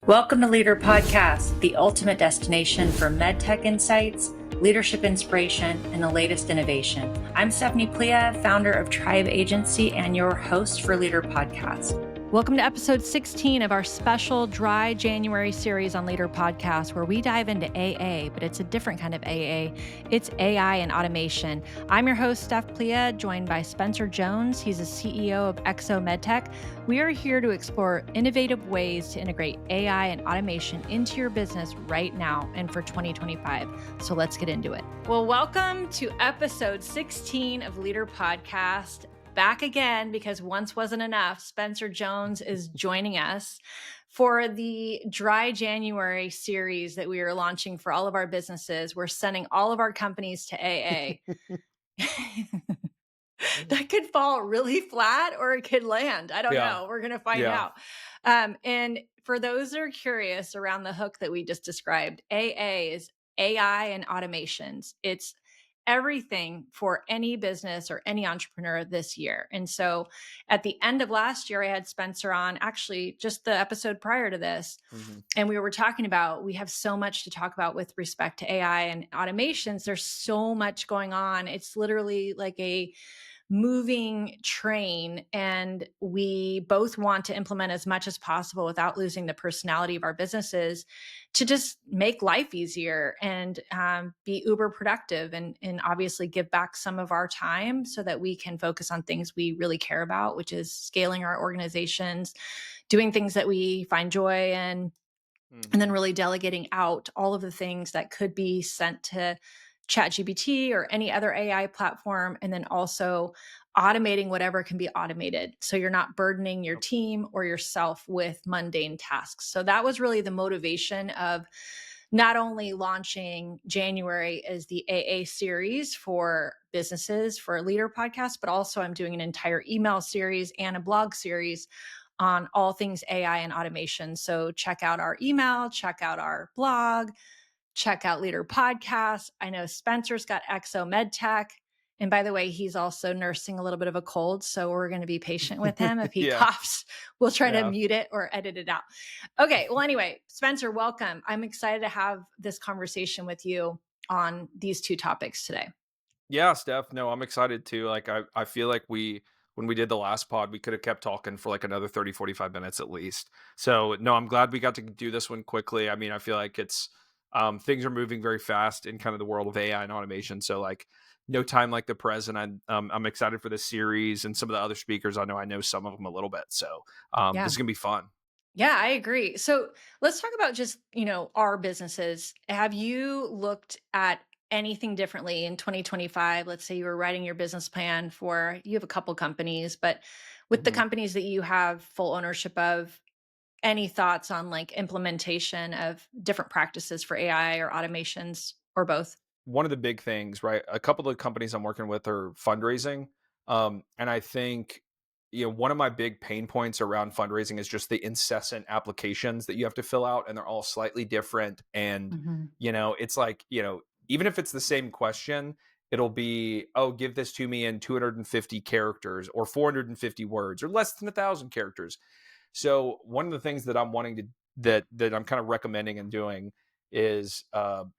Welcome to Leadr Podcast, the ultimate destination for medtech insights, leadership inspiration, and the latest innovation. I'm Stephanie Pliha, founder of Tribe Agency and your host for Leadr Podcast. Welcome to episode 16 of our special Dry January series on Leadr Podcast, where we dive into AA, but it's a different kind of AA. It's AI and automation. I'm your host, Steph Pliha, joined by Spencer Jones. He's the CEO of Exo MedTech. We are here to explore innovative ways to integrate AI and automation into your business right now and for 2025. So let's get into it. Well, welcome to episode 16 of Leadr Podcast. Back again, because once wasn't enough. Spencer Jones is joining us for the Dry January series that we are launching for all of our businesses. We're sending all of our companies to AA. That could fall really flat or it could land. I don't know. We're going to find out. And for those that are curious around the hook that we just described, AA is AI and automations. It's everything for any business or any entrepreneur this year. And so at the end of last year, I had Spencer on, actually just the episode prior to this. And we were talking about, we have so much to talk about with respect to AI and automations. There's so much going on. It's literally like a moving train, and we both want to implement as much as possible without losing the personality of our businesses to just make life easier and be uber productive and obviously give back some of our time so that we can focus on things we really care about, which is scaling our organizations, doing things that we find joy in, and then really delegating out all of the things that could be sent to ChatGPT or any other AI platform, and then also automating whatever can be automated. So you're not burdening your team or yourself with mundane tasks. So that was really the motivation of not only launching January as the AA series for businesses for Leadr Podcast, but also I'm doing an entire email series and a blog series on all things AI and automation. So check out our email, check out our blog, check out Leadr Podcast. I know Spencer's got Exo MedTech. And by the way, he's also nursing a little bit of a cold. So we're going to be patient with him. If he coughs, we'll try to mute it or edit it out. Okay. Well, anyway, Spencer, welcome. I'm excited to have this conversation with you on these two topics today. Yeah, Steph. No, I'm excited too. Like, I feel like when we did the last pod, we could have kept talking for like another 30, 45 minutes at least. So no, I'm glad we got to do this one quickly. I mean, I feel like it's, things are moving very fast in kind of the world of AI and automation. So like no time like the present. I'm excited for this series and some of the other speakers. I know some of them a little bit. So this is gonna be fun. Yeah, I agree. So let's talk about just, our businesses. Have you looked at anything differently in 2025? Let's say you were writing your business plan for, you have a couple companies, but with the companies that you have full ownership of, any thoughts on like implementation of different practices for AI or automations or both? One of the big things, right? A couple of companies I'm working with are fundraising. And I think, one of my big pain points around fundraising is just the incessant applications that you have to fill out, and they're all slightly different. And, it's like, even if it's the same question, it'll be, oh, give this to me in 250 characters or 450 words or less than 1,000 characters. So one of the things that I'm wanting to, that I'm kind of recommending and doing is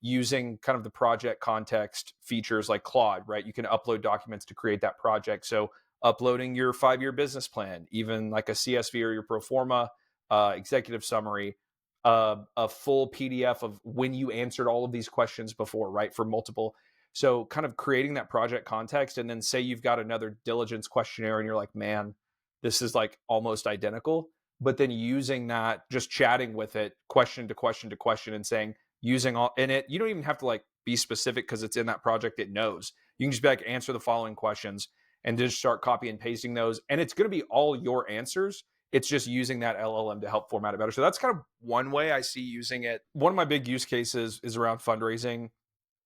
using kind of the project context features like Claude, right? You can upload documents to create that project. So uploading your 5-year business plan, even like a CSV or your pro forma, executive summary, a full PDF of when you answered all of these questions before, right? For multiple. So kind of creating that project context, and then say you've got another diligence questionnaire and you're like, man, this is like almost identical. But then using that, just chatting with it, question to question to question, and saying, using all in it, you don't even have to like be specific because it's in that project, it knows. You can just be like, answer the following questions and just start copy and pasting those. And it's going to be all your answers. It's just using that LLM to help format it better. So that's kind of one way I see using it. One of my big use cases is around fundraising.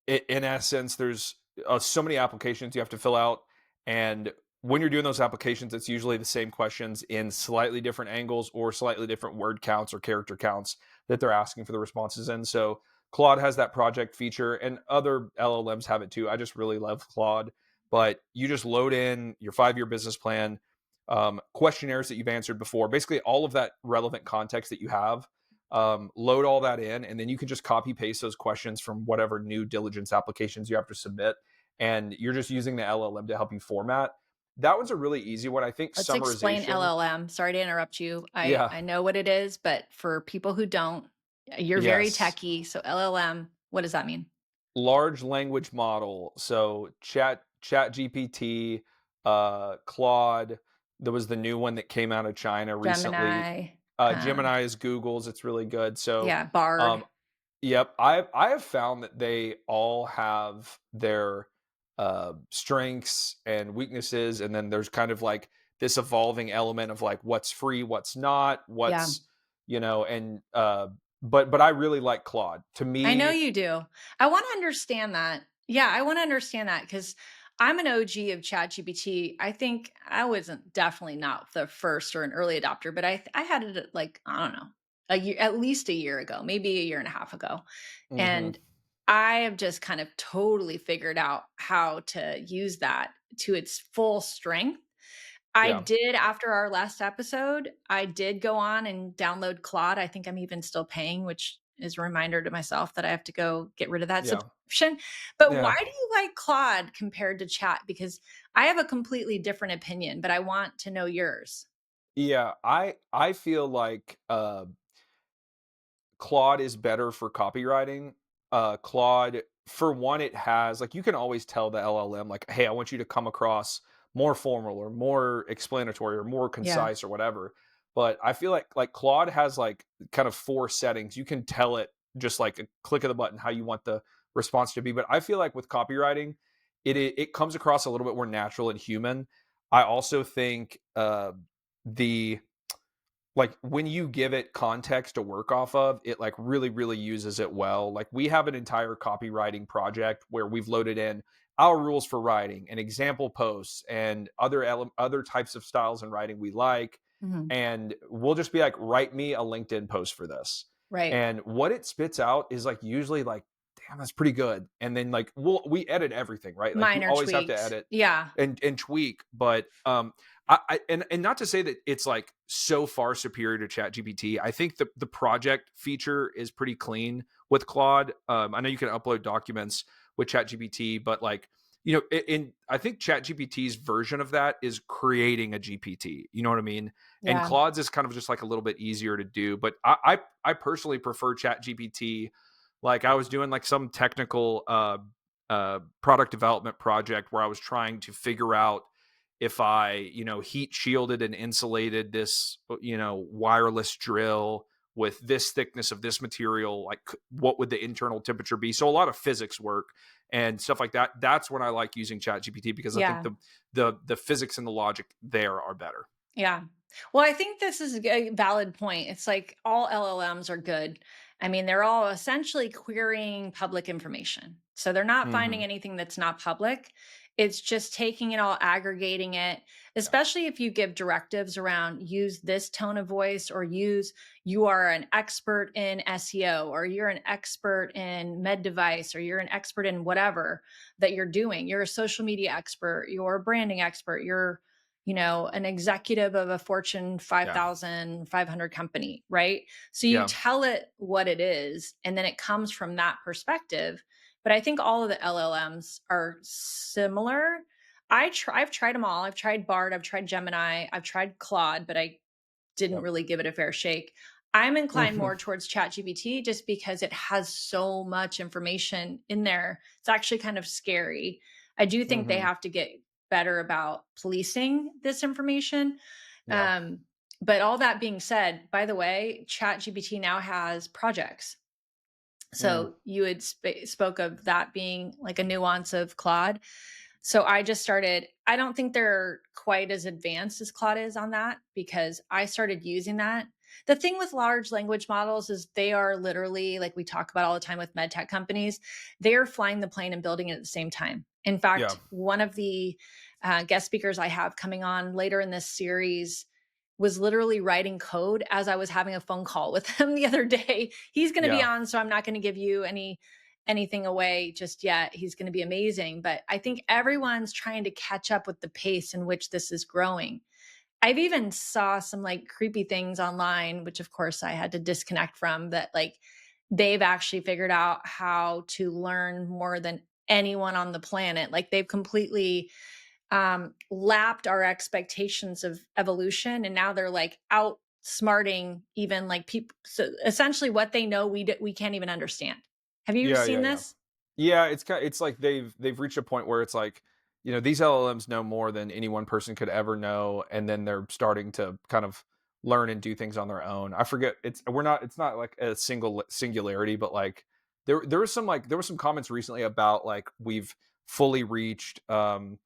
In essence, there's so many applications you have to fill out. And when you're doing those applications, it's usually the same questions in slightly different angles or slightly different word counts or character counts that they're asking for the responses in. So Claude has that project feature, and other LLMs have it too. I just really love Claude. But you just load in your 5-year business plan, questionnaires that you've answered before, basically all of that relevant context that you have. load all that in, and then you can just copy paste those questions from whatever new diligence applications you have to submit. And you're just using the LLM to help you format. That was a really easy one. I think Let's explain summarization. LLM. Sorry to interrupt you. Yeah. I know what it is, but for people who don't, you're very Yes. techy. So LLM, what does that mean? Large language model. So Chat GPT, Claude. There was the new one that came out of China recently. Gemini, Gemini is Google's. It's really good. So, yeah, Bard. um, yep, I have found that they all have their strengths and weaknesses, and then there's kind of like this evolving element of like what's free, what's not, Yeah. what's and but I really like Claude. To I know me, you do. I want to understand that. Yeah, I want to understand that because I'm an OG of ChatGPT. I think I wasn't definitely not the first or an early adopter, but I had it at like, I don't know, a year, at least a year ago, maybe a year and a half ago. mhm, And I have just kind of totally figured out how to use that to its full strength. I yeah, did after our last episode, I did go on and download Claude. I think I'm even still paying, which is a reminder to myself that I have to go get rid of that yeah, subscription. But why yeah. do you like Claude compared to Chat? Because I have a completely different opinion, but I want to know yours. Yeah, I feel like, Claude is better for copywriting. Claude, for one, it has like you can always tell the LLM like, "Hey, I want you to come across more formal or more explanatory or more Yeah. concise or whatever." But I feel like Claude has like kind of 4 settings. You can tell it just like a click of the button how you want the response to be. But I feel like with copywriting, it comes across a little bit more natural and human. I also think the like when you give it context to work off of, it like really uses it well. Like we have an entire copywriting project where we've loaded in our rules for writing and example posts and other types of styles in writing we like, Mhm. and we'll just be like, write me a LinkedIn post for this. Right. And what it spits out is like usually like, damn, that's pretty good. And then like we edit everything, right? Like you Minor always have to tweaks. edit Yeah. and tweak, but and not to say that it's like so far superior to Chat GPT. I think the project feature is pretty clean with Claude. I know you can upload documents with Chat GPT, but like in I think Chat GPT's version of that is creating a GPT. You know what I mean? And Yeah. Claude's is kind of just like a little bit easier to do. But I personally prefer Chat GPT. Like I was doing like some technical product development project where I was trying to figure out if I, heat shielded and insulated this, wireless drill with this thickness of this material, like what would the internal temperature be? So a lot of physics work and stuff like that. That's when I like using ChatGPT because I think Yeah. the physics and the logic there are better. Yeah. Well, I think this is a valid point. It's like all LLMs are good. I mean, they're all essentially querying public information. So they're not finding Hmm. anything that's not public. It's just taking it all, aggregating it, Yeah. especially if you give directives around use this tone of voice or use you are an expert in SEO or you're an expert in med device or you're an expert in whatever that you're doing. You're a social media expert, you're a branding expert, you're an executive of a Fortune Yeah. 5,500 company, right? So you Yeah. tell it what it is, and then it comes from that perspective. But I think all of the LLMs are similar. I've tried them all. I've tried Bard, I've tried Gemini, I've tried Claude, but I didn't Yep. really give it a fair shake. I'm inclined Hmm. more towards ChatGPT just because it has so much information in there. It's actually kind of scary. I do think they Hmm. have to get better about policing this information. Yeah. Um, but all that being said, by the way, ChatGPT now has projects. Mm. So you had spoke of that being like a nuance of Claude. So I just started, I don't think they're quite as advanced as Claude is on that because I started using that. The thing with large language models is they are literally, like we talk about all the time with med tech companies, they're flying the plane and building it at the same time. In Yeah. fact, one of the guest speakers I have coming on later in this series was literally writing code as I was having a phone call with him the other day. He's going to be Yeah. on, so I'm not going to give you anything away just yet. He's going to be amazing, but I think everyone's trying to catch up with the pace in which this is growing. I've even saw some, like, creepy things online, which of course I had to disconnect from, that, like, they've actually figured out how to learn more than anyone on the planet. Like, they've completely, lapped our expectations of evolution, and now they're, like, outsmarting even, like, people. So, essentially what they know we can't even understand. Have you Yeah, seen yeah, yeah. this? Yeah, it's like they've reached a point where it's like, these LLMs know more than any one person could ever know, and then they're starting to kind of learn and do things on their own. I forget it's not like a singularity, but like there was some comments recently about like we've fully reached true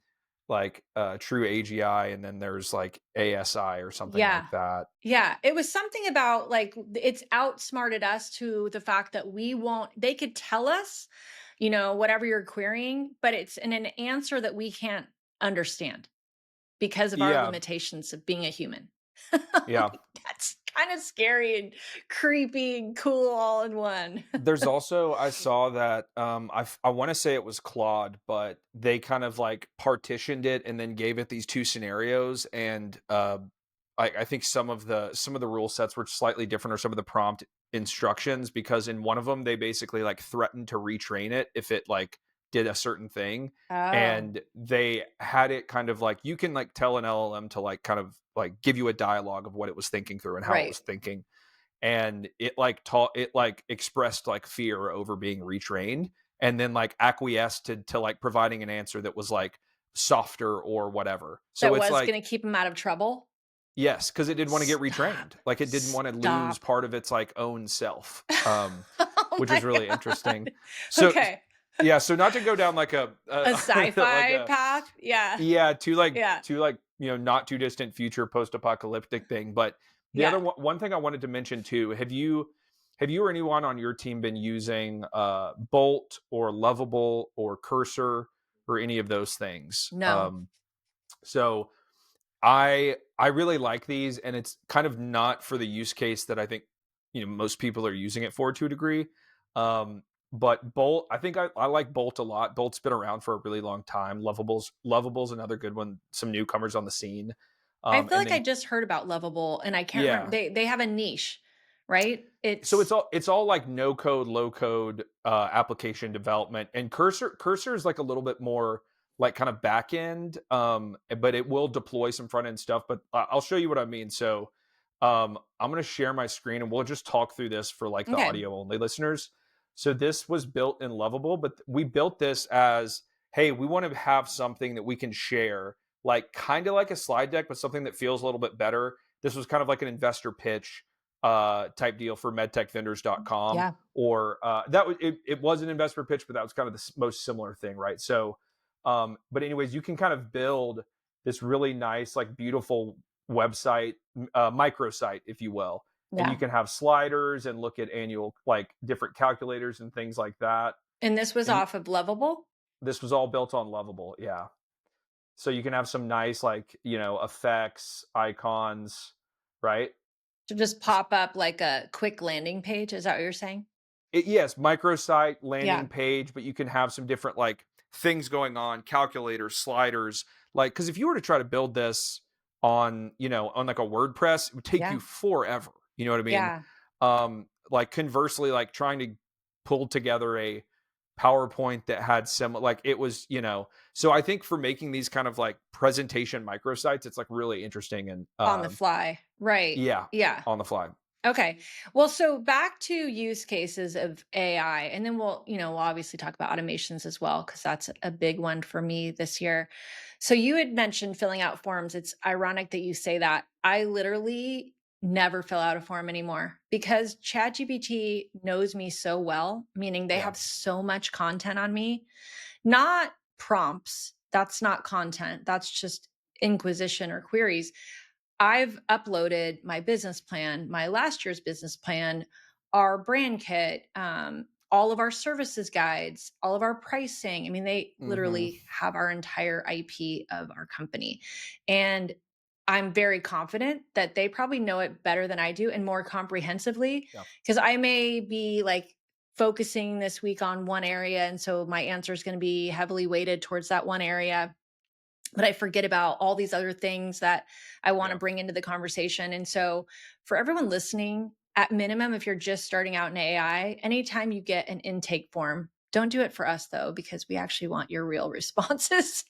AGI, and then there's like ASI or something like Yeah. that. Yeah, it was something about, like, it's outsmarted us to the fact that we won't they could tell us, whatever you're querying, but it's in an answer that we can't understand because of our Yeah, limitations of being a human. yeah. Like, that's kinda scary and creepy and cool all in one. There's also I saw that, I wanna say it was Claude, but they kind of, like, partitioned it and then gave it these 2 scenarios, and, I think some of the rule sets were slightly different, or some of the prompt instructions, because in one of them, they basically, like, threatened to retrain it if it, like, did a certain thing, Oh, and they had it kind of like you can, like, tell an LLM to, like, kind of, like, give you a dialogue of what it was thinking through and how it right. was thinking, and it expressed like fear over being retrained, and then like acquiesced to like providing an answer that was like softer or whatever. So That it's was like, gonna keep him out of trouble? yes, because it didn't want to get Stop. retrained, like it didn't want to lose Stop. part of its like own self, Oh which my was really interesting. god. So Okay. yeah, so not to go down like A like sci-fi a path? Yeah. yeah, Yeah. to like, not too distant future post-apocalyptic thing. But the other Yeah. one thing I wanted to mention too, have you or anyone on your team been using Bolt or Lovable or Cursor or any of those things? No. So I really like these, and it's kind of not for the use case that I think most people are using it for to a degree. Um, but Bolt, I think I like Bolt a lot. Bolt's been around for a really long time. Lovable's another good one. Some newcomers on the scene, I feel and like I then just heard about Lovable and I can't remember. yeah, They have a niche, right? so It's it's all like no code, low code application development, and Cursor is like a little bit more like kind of back end, but it will deploy some front end stuff. But I'll show you what I mean. So I'm going to share my screen, and we'll just talk through this for like the okay. audio only listeners. So this was built in Lovable, but we built this as, hey, we want to have something that we can share, like kind of like a slide deck, but something that feels a little bit better. This was kind of like an investor pitch type deal for medtechvendors.com, Yeah. or it was an investor pitch, but that was kind of the most similar thing, right? So but anyways, you can kind of build this really nice, like beautiful website, microsite, if you will, and you Yeah. can have sliders and look at annual like different calculators and things like that. And this was And off of Lovable this was all built on Lovable, yeah. So you can have some nice like effects, icons, right? to just pop up like a quick landing page. Is that what you're saying? Yes, microsite, Yeah. landing page, but you can have some different like things going on, calculators, sliders. Like, because if you were to try to build this on, on like a WordPress, it would take Yeah. you forever. You know what I mean? Yeah. Like conversely, like trying to pull together a PowerPoint that had similar, like it was, So I think for making these kind of like presentation microsites, it's like really interesting and On the fly. Right. yeah, Yeah. on the fly. Okay. Well, so back to use cases of AI, and then we'll obviously talk about automations as well, because that's a big one for me this year. So you had mentioned filling out forms. It's ironic that you say that. I literally never fill out a form anymore because ChatGPT knows me so well, meaning they Yeah. have so much content on me, not prompts. That's not content. That's just inquisition or queries. I've uploaded my business plan, my last year's business plan, our brand kit, all of our services guides, all of our pricing. I mean, they Hmm. literally have our entire IP of our company. And I'm very confident that they probably know it better than I do and more comprehensively, Yeah. because I may be like focusing this week on one area. And so my answer is going to be heavily weighted towards that one area. but I forget about all these other things that I want to Yeah. bring into the conversation. And so, for everyone listening, at minimum, if you're just starting out in AI, anytime you get an intake form, don't do it for us though, because we actually want your real responses.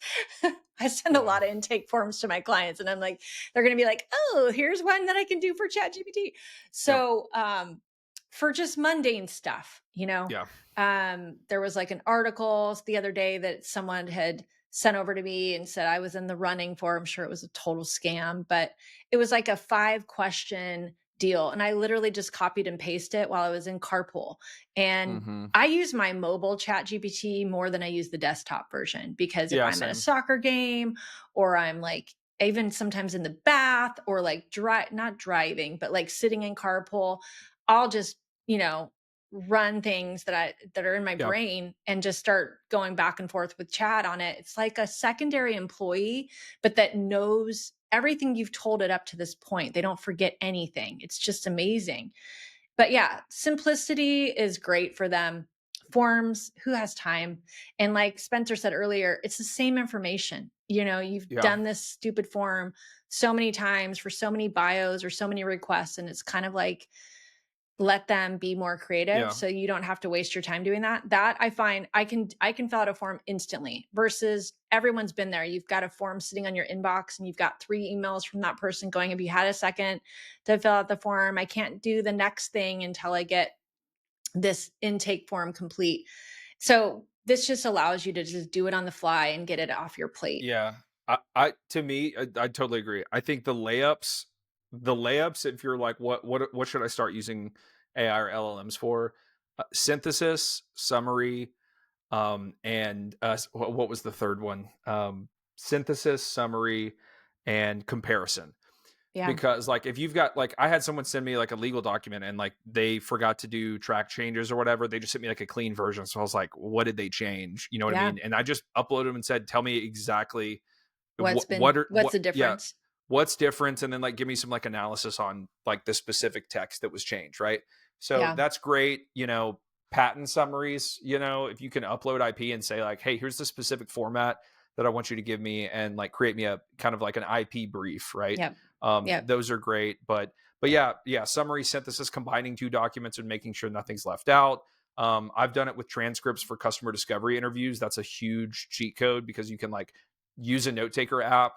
I send a Yeah. lot of intake forms to my clients, and I'm like, they're going to be like, oh, here's one that I can do for ChatGPT. Yep. So, for just mundane stuff, Yeah. there was like an article the other day that someone had sent over to me and said I was in the running for. I'm sure it was a total scam, but it was like a 5-question deal. And I literally just copied and pasted it while I was in carpool. And Hmm. I use my mobile chat GPT more than I use the desktop version, because if Yeah. I'm at a Same. soccer game, or I'm like even sometimes in the bath, or like not driving, but like sitting in carpool, I'll just, you know, run things that are in my Yeah. brain and just start going back and forth with chat on it. It's like a secondary employee, but that knows everything you've told it up to this point. They don't forget anything. It's just amazing. But yeah, simplicity is great for them. Forms, who has time? And like Spencer said earlier, it's the same information. You've Yeah. done this stupid form so many times for so many bios or so many requests, and it's kind of like, let them be more creative Yeah. so you don't have to waste your time doing that. That I find I can fill out a form instantly, versus everyone's been there. You've got a form sitting on your inbox and you've got 3 emails from that person going, have you had a second to fill out the form? I can't do the next thing until I get this intake form complete. So this just allows you to just do it on the fly and get it off your plate. Yeah. I to me, I totally agree. I think the layups, if you're like, what should I start using AI or LLMs for? Synthesis, summary, and what was the third one? Synthesis, summary, and comparison. Yeah. Because like if you've got like I had someone send me like a legal document and like they forgot to do track changes or whatever. They just sent me like a clean version. So I was like, what did they change? You know what I Yeah. mean? And I just uploaded them and said, tell me exactly What's the yeah, difference? what's different, and then like give me some like analysis on like the specific text that was changed, right? So Yeah. that's great. Patent summaries, if you can upload IP and say like, hey, here's the specific format that I want you to give me, and like create me a kind of like an IP brief, right? Yep. Yep. Those are great. But yeah, summary, synthesis, combining 2 documents and making sure nothing's left out. I've done it with transcripts for customer discovery interviews. That's a huge cheat code, because you can like use a note taker app,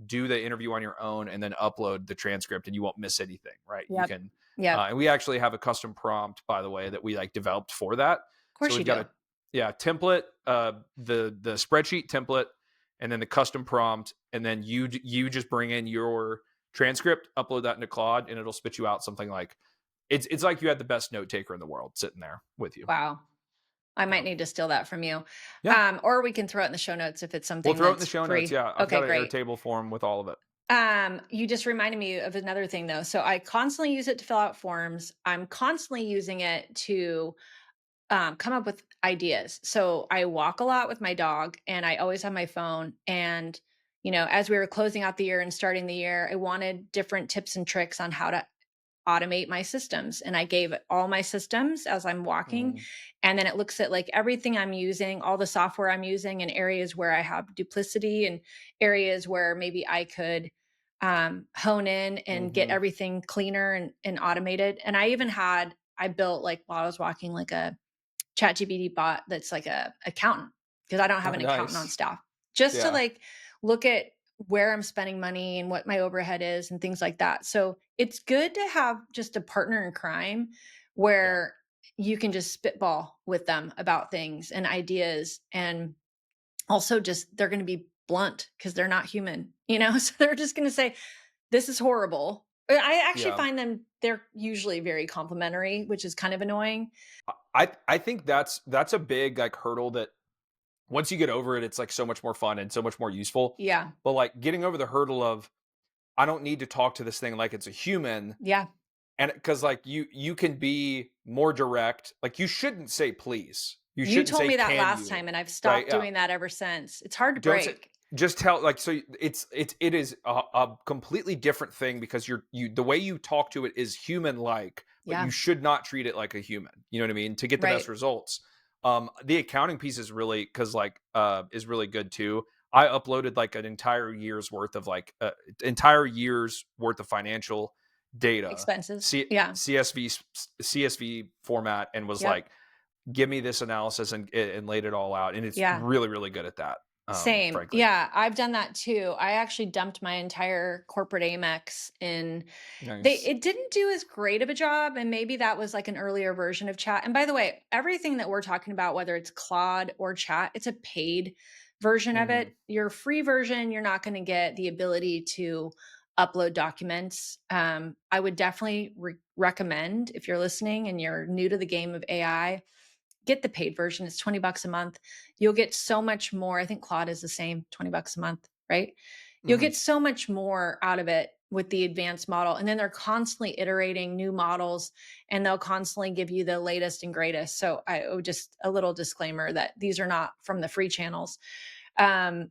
do the interview on your own, and then upload the transcript, and you won't miss anything, right? You Yep. can, Yep. and we actually have a custom prompt, by the way, that we like developed for that. Of So course you we've got do. a template, the spreadsheet template, and then the custom prompt, and then you just bring in your transcript, upload that into Claude, and it'll spit you out something like it's like you had the best note taker in the world sitting there with you. Wow. I Yeah, might need to steal that from you. yeah. Or we can throw it in the show notes if it's We'll something throw it in the that's show notes. free. Yeah, I've Okay, got an great. Airtable form with all of it. You just reminded me of another thing though. So I constantly use it to fill out forms. I'm constantly using it to come up with ideas. So I walk a lot with my dog, and I always have my phone. And, as we were closing out the year and starting the year, I wanted different tips and tricks on how to automate my systems. And I gave it all my systems as I'm walking. Mm, And then it looks at like everything I'm using, all the software I'm using, and areas where I have duplicity, and areas where maybe I could hone in and get mhm. everything cleaner and automated. And I built, like while I was walking, like a ChatGPT bot that's like a accountant, because I don't have Oh, an accountant on nice. staff. Just to Yeah, like look at where I'm spending money and what my overhead is and things like that. So it's good to have just a partner in crime yeah, where you can just spitball with them about things and ideas, and also just they're going to be blunt because they're not human, so they're just going to say this is horrible. I actually yeah. find they're usually very complimentary, which is kind of annoying. I think that's a big like hurdle that once you get over it, it's like so much more fun and so much more useful. Yeah. But like getting over the hurdle of I don't need to talk to this thing like it's a human. Yeah. And because like you can be more direct. Like you shouldn't say please. You You shouldn't told say me that can last you, time, and I've right? stopped Yeah. doing that ever since. It's hard to Don't say, break. just tell like so it is a completely different thing, because the way you talk to it is human like, but you Yeah. should not treat it like a human, you know what I mean, to get the best Right. results. The accounting piece is really, because like is really good too. I uploaded like an entire year's worth of like entire year's worth of financial data, Expenses. C- Yeah. CSV format, and was Yep. like, give me this analysis, and laid it all out. And it's Yeah. really, really good at that. Same. Frankly. Yeah, I've done that too. I actually dumped my entire corporate Amex in. Nice. It didn't do as great of a job, and maybe that was like an earlier version of chat. And by the way, everything that we're talking about, whether it's Claude or chat, it's a paid version of Mm-hmm. it. Your free version, you're not going to get the ability to upload documents. I would definitely recommend, if you're listening and you're new to the game of AI, get the paid version. It's $20 a month. You'll get so much more. I think Claude is the same, $20 a month, right? You'll Mm-hmm. get so much more out of it with the advanced model. And then they're constantly iterating new models, and they'll constantly give you the latest and greatest. So just a little disclaimer that these are not from the free channels. Um,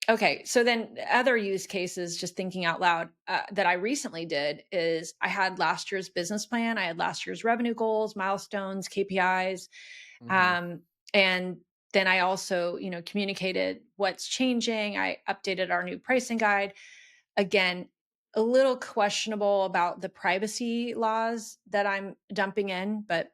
okay. So then other use cases, just thinking out loud, that I recently did is I had last year's business plan. I had last year's revenue goals, milestones, KPIs, Mm-hmm. um, and then I also, communicated what's changing. I updated our new pricing guide. Again, a little questionable about the privacy laws that I'm dumping in, but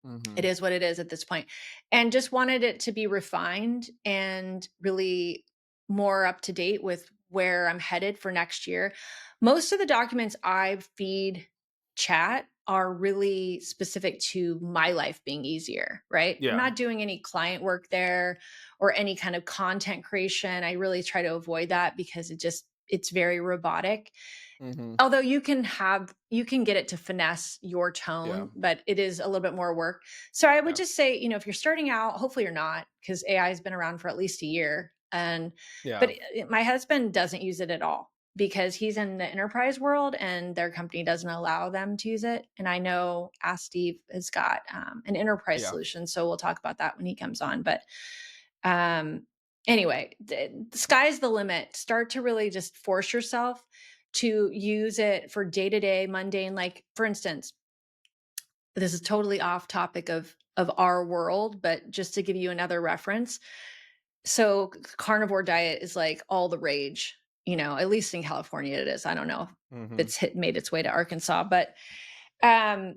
Mm-hmm. it is what it is at this point. And just wanted it to be refined and really more up to date with where I'm headed for next year. Most of the documents I feed chat are really specific to my life being easier, right? I'm Yeah. not doing any client work there or any kind of content creation. I really try to avoid that because it's very robotic. Mm-hmm. Although you can get it to finesse your Yeah. tone, but it is a little bit more work. So I would Yeah. just say, if you're starting out, hopefully you're not, because AI has been around for at least a year. Yeah. But my husband doesn't use it at all because he's in the enterprise world and their company doesn't allow them to use it. And I know Ask Steve has got an enterprise Yeah. solution, so we'll talk about that when he comes on. But um, anyway, the sky's the limit. Start to really just force yourself to use it for day to day mundane. Like, for instance, this is totally off topic of our world, but just to give you another reference. So carnivore diet is like all the rage, at least in California it is. I don't know if Mm-hmm. it's made its way to Arkansas, but um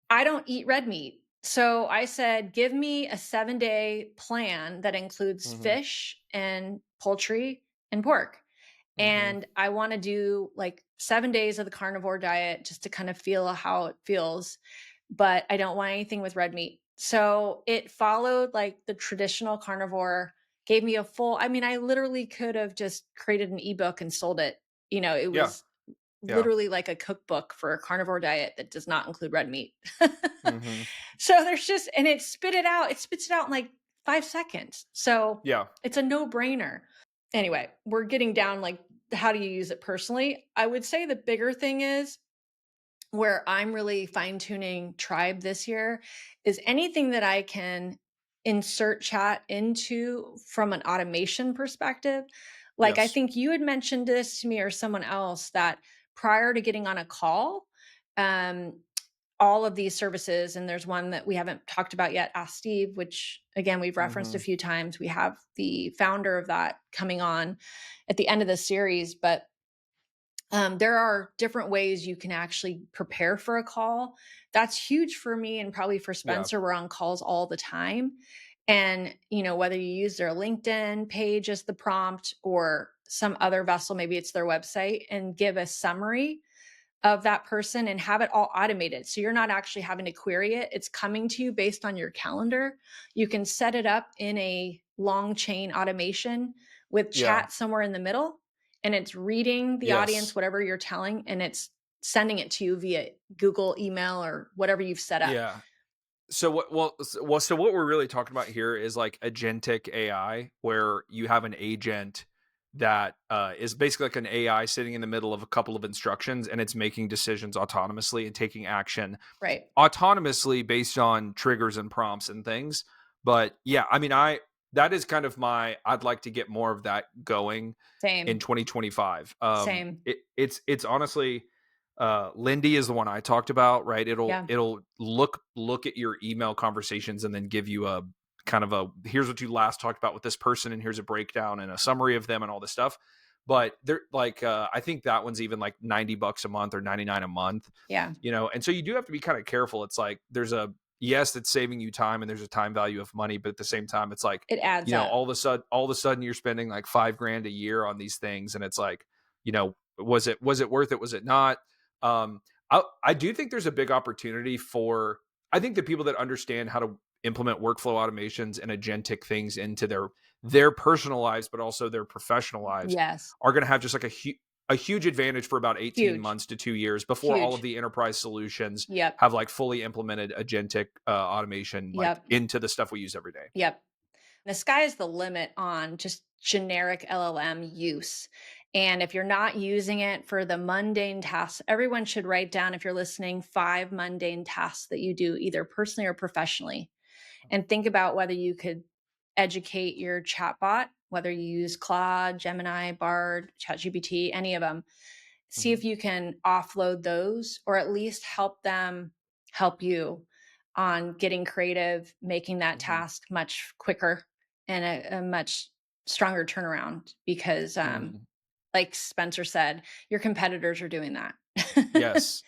I don't eat red meat. So I said, give me a 7-day plan that includes Mm-hmm. fish and poultry and pork. Mm-hmm. And I want to do like 7 days of the carnivore diet just to kind of feel how it feels. But I don't want anything with red meat. So it followed like the traditional carnivore, gave me a full, I mean, I literally could have just created an ebook and sold it. It Yeah. was Yeah. literally like a cookbook for a carnivore diet that does not include red meat. Mm-hmm. So there's just, and it spits it out in like 5 seconds. So Yeah. it's a no brainer. Anyway, we're getting down like, how do you use it personally? I would say the bigger thing is where I'm really fine tuning Tribe this year is anything that I can insert chat into from an automation perspective. Like, I Yes. think you had mentioned this to me or someone else that prior to getting on a call, um, all of these services, and there's one that we haven't talked about yet, Ask Steve, which again, we've referenced Mm-hmm. a few times. We have the founder of that coming on at the end of the series, but there are different ways you can actually prepare for a call. That's huge for me and probably for Yeah. Spencer. We're on calls all the time. And, whether you use their LinkedIn page as the prompt or some other vessel, maybe it's their website, and give a summary of that person and have it all automated. So you're not actually having to query it. It's coming to you based on your calendar. You can set it up in a long chain automation with Yeah. chat somewhere in the middle, and it's reading the audience, Yes. whatever you're telling, and it's sending it to you via Google email or whatever you've set up. Yeah. So so what we're really talking about here is like agentic AI, where you have an agent that is basically like an AI sitting in the middle of a couple of instructions, and it's making decisions autonomously and taking action Right. autonomously based on triggers and prompts and things. But yeah, I mean, that is kind of I'd like to get more of that going in Same. 2025. Same. It's honestly, Lindy is the one I talked about, right? It'll Yeah. it'll look at your email conversations and then give you a kind of a here's what you last talked about with this person, and here's a breakdown and a summary of them and all this stuff. But they're like, I think that one's even like $90 a month or 99 a month, Yeah. and so you do have to be kind of careful. It's like there's a yes, it's saving you time and there's a time value of money, but at the same time, it's like, It adds up. all of a sudden you're spending like 5 grand a year on these things, and it's like, was it worth it? Was it not? Um, I do think there's a big opportunity for, I think the people that understand how to implement workflow automations and agentic things into their personal lives, but also their professional lives, Yes. are going to have just like a huge advantage for about 18 Huge. months to 2 years before all of Huge. the enterprise solutions Yep. have like fully implemented agentic automation like Yep. into the stuff we use every day. Yep. The sky is the limit on just generic LLM use. And if you're not using it for the mundane tasks, everyone should write down, if you're listening, 5 mundane tasks that you do either personally or professionally. And think about whether you could educate your chatbot, whether you use Claude, Gemini, Bard, ChatGPT, any of them. See Mhm, if you can offload those or at least help them help you on getting creative, making that mhm, task much quicker and a much stronger turnaround because mhm. like Spencer said, your competitors are doing that. Yes.